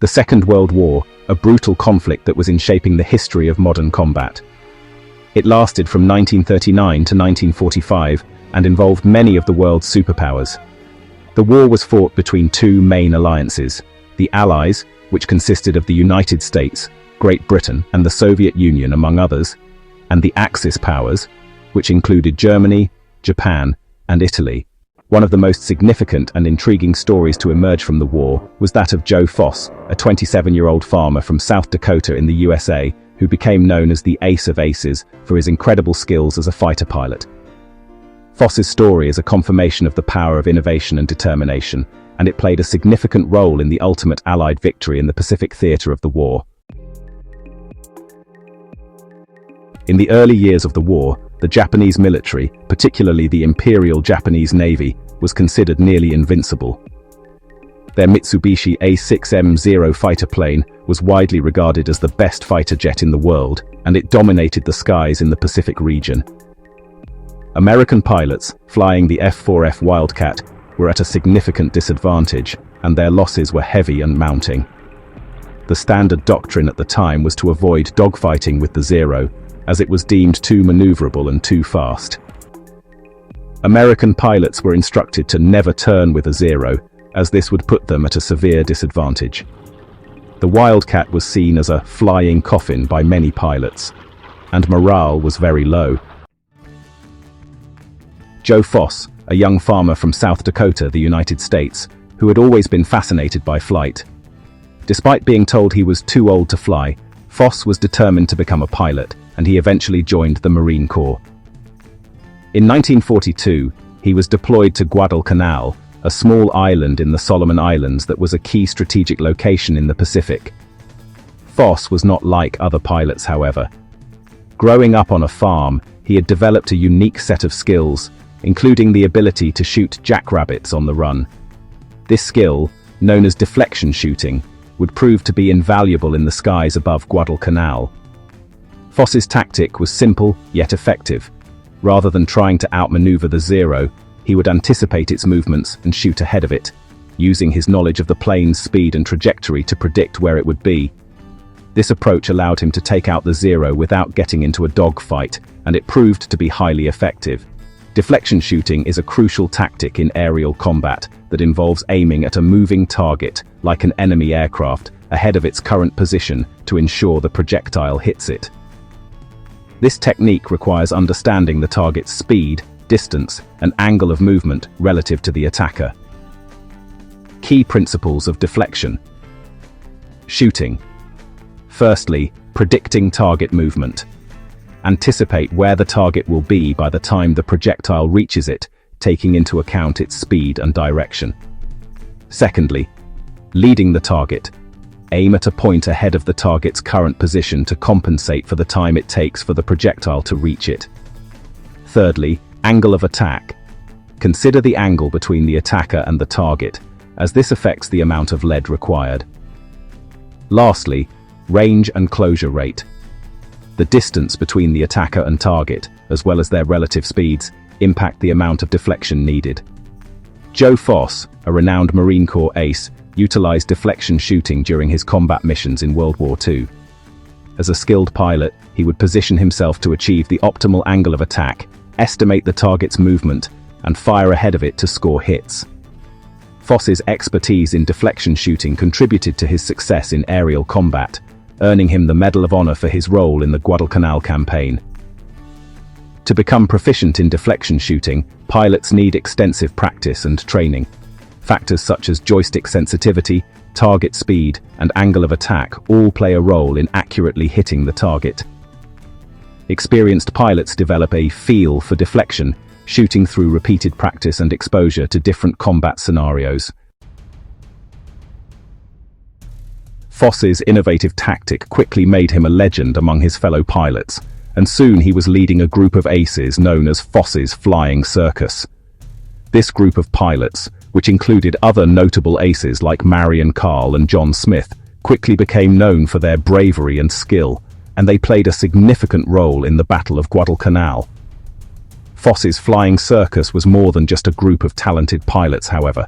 The Second World War, a brutal conflict that was in shaping the history of modern combat. It lasted from 1939 to 1945 and involved many of the world's superpowers. The war was fought between two main alliances, the Allies, which consisted of the United States, Great Britain, and the Soviet Union, among others, and the Axis powers, which included Germany, Japan, and Italy. One of the most significant and intriguing stories to emerge from the war was that of Joe Foss, a 27-year-old farmer from South Dakota in the USA, who became known as the Ace of Aces for his incredible skills as a fighter pilot. Foss's story is a confirmation of the power of innovation and determination, and it played a significant role in the ultimate Allied victory in the Pacific theater of the war. In the early years of the war, the Japanese military, particularly the Imperial Japanese Navy, was considered nearly invincible. Their Mitsubishi A6M Zero fighter plane was widely regarded as the best fighter jet in the world, and it dominated the skies in the Pacific region. American pilots, flying the F4F Wildcat, were at a significant disadvantage, and their losses were heavy and mounting. The standard doctrine at the time was to avoid dogfighting with the Zero, as it was deemed too maneuverable and too fast. American pilots were instructed to never turn with a Zero, as this would put them at a severe disadvantage. The Wildcat was seen as a flying coffin by many pilots, and morale was very low. Joe Foss, a young farmer from South Dakota, the United States, who had always been fascinated by flight. Despite being told he was too old to fly, Foss was determined to become a pilot, and he eventually joined the Marine Corps. In 1942, he was deployed to Guadalcanal, a small island in the Solomon Islands that was a key strategic location in the Pacific. Foss was not like other pilots, however. Growing up on a farm, he had developed a unique set of skills, including the ability to shoot jackrabbits on the run. This skill, known as deflection shooting, would prove to be invaluable in the skies above Guadalcanal. Foss's tactic was simple yet effective. Rather than trying to outmaneuver the Zero, he would anticipate its movements and shoot ahead of it, using his knowledge of the plane's speed and trajectory to predict where it would be. This approach allowed him to take out the Zero without getting into a dogfight, and it proved to be highly effective. Deflection shooting is a crucial tactic in aerial combat that involves aiming at a moving target, like an enemy aircraft, ahead of its current position to ensure the projectile hits it. This technique requires understanding the target's speed, distance, and angle of movement relative to the attacker. Key principles of deflection. Shooting. Firstly, predicting target movement. Anticipate where the target will be by the time the projectile reaches it, taking into account its speed and direction. Secondly, leading the target. Aim at a point ahead of the target's current position to compensate for the time it takes for the projectile to reach it. Thirdly, angle of attack. Consider the angle between the attacker and the target, as this affects the amount of lead required. Lastly, range and closure rate. The distance between the attacker and target, as well as their relative speeds, impact the amount of deflection needed. Joe Foss, a renowned Marine Corps ace, utilized deflection shooting during his combat missions in World War II. As a skilled pilot, he would position himself to achieve the optimal angle of attack, estimate the target's movement, and fire ahead of it to score hits. Foss's expertise in deflection shooting contributed to his success in aerial combat, earning him the Medal of Honor for his role in the Guadalcanal campaign. To become proficient in deflection shooting, pilots need extensive practice and training. Factors such as joystick sensitivity, target speed, and angle of attack all play a role in accurately hitting the target. Experienced pilots develop a feel for deflection, shooting through repeated practice and exposure to different combat scenarios. Foss's innovative tactic quickly made him a legend among his fellow pilots, and soon he was leading a group of aces known as Foss's Flying Circus. This group of pilots, which included other notable aces like Marion Carl and John Smith, quickly became known for their bravery and skill, and they played a significant role in the Battle of Guadalcanal. Foss's Flying Circus was more than just a group of talented pilots, however.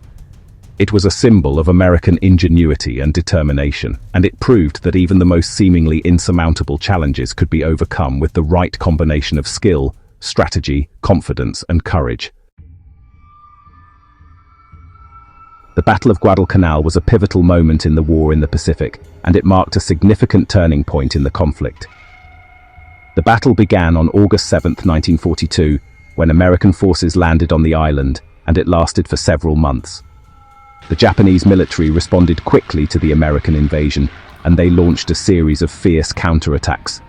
It was a symbol of American ingenuity and determination, and it proved that even the most seemingly insurmountable challenges could be overcome with the right combination of skill, strategy, confidence, and courage. The Battle of Guadalcanal was a pivotal moment in the war in the Pacific, and it marked a significant turning point in the conflict. The battle began on August 7, 1942, when American forces landed on the island, and it lasted for several months. The Japanese military responded quickly to the American invasion, and they launched a series of fierce counterattacks.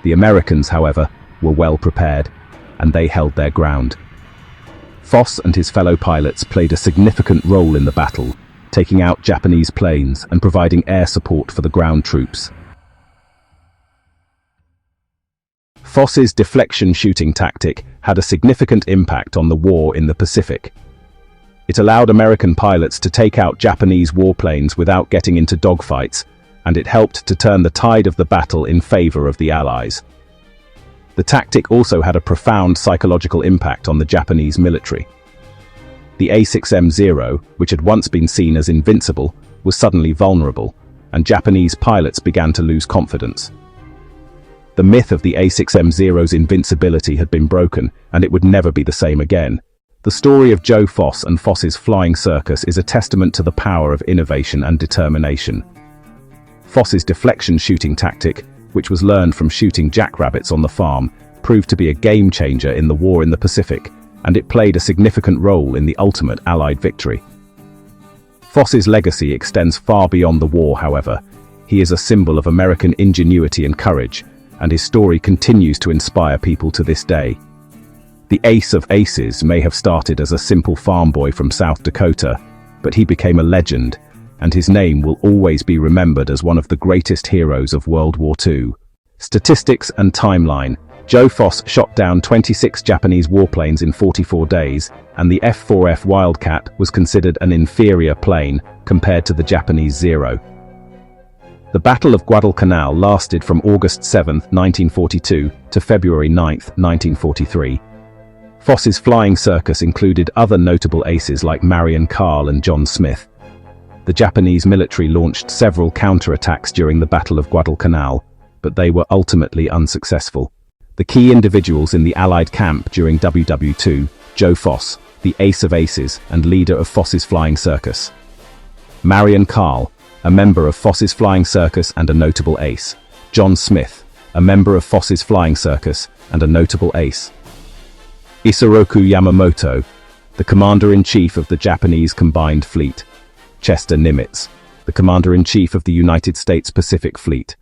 The Americans, however, were well prepared, and they held their ground. Foss and his fellow pilots played a significant role in the battle, taking out Japanese planes and providing air support for the ground troops. Foss's deflection shooting tactic had a significant impact on the war in the Pacific. It allowed American pilots to take out Japanese warplanes without getting into dogfights, and it helped to turn the tide of the battle in favor of the Allies. The tactic also had a profound psychological impact on the Japanese military. The A6M Zero, which had once been seen as invincible, was suddenly vulnerable, and Japanese pilots began to lose confidence. The myth of the A6M Zero's invincibility had been broken, and it would never be the same again. The story of Joe Foss and Foss's flying circus is a testament to the power of innovation and determination. Foss's deflection shooting tactic, which was learned from shooting jackrabbits on the farm, proved to be a game-changer in the war in the Pacific, and it played a significant role in the ultimate Allied victory. Foss's legacy extends far beyond the war, however. He is a symbol of American ingenuity and courage, and his story continues to inspire people to this day. The Ace of Aces may have started as a simple farm boy from South Dakota, but he became a legend, and his name will always be remembered as one of the greatest heroes of World War II. Statistics and timeline. Joe Foss shot down 26 Japanese warplanes in 44 days, and the F4F Wildcat was considered an inferior plane compared to the Japanese Zero. The Battle of Guadalcanal lasted from August 7, 1942 to February 9, 1943. Foss's flying circus included other notable aces like Marion Carl and John Smith. The Japanese military launched several counterattacks during the Battle of Guadalcanal, but they were ultimately unsuccessful. The key individuals in the Allied camp during WW2, Joe Foss, the Ace of Aces and leader of Foss's flying circus. Marion Carl, a member of Foss's flying circus and a notable ace. John Smith, a member of Foss's flying circus and a notable ace. Isoroku Yamamoto, the commander-in-chief of the Japanese Combined Fleet. Chester Nimitz, the commander-in-chief of the United States Pacific Fleet.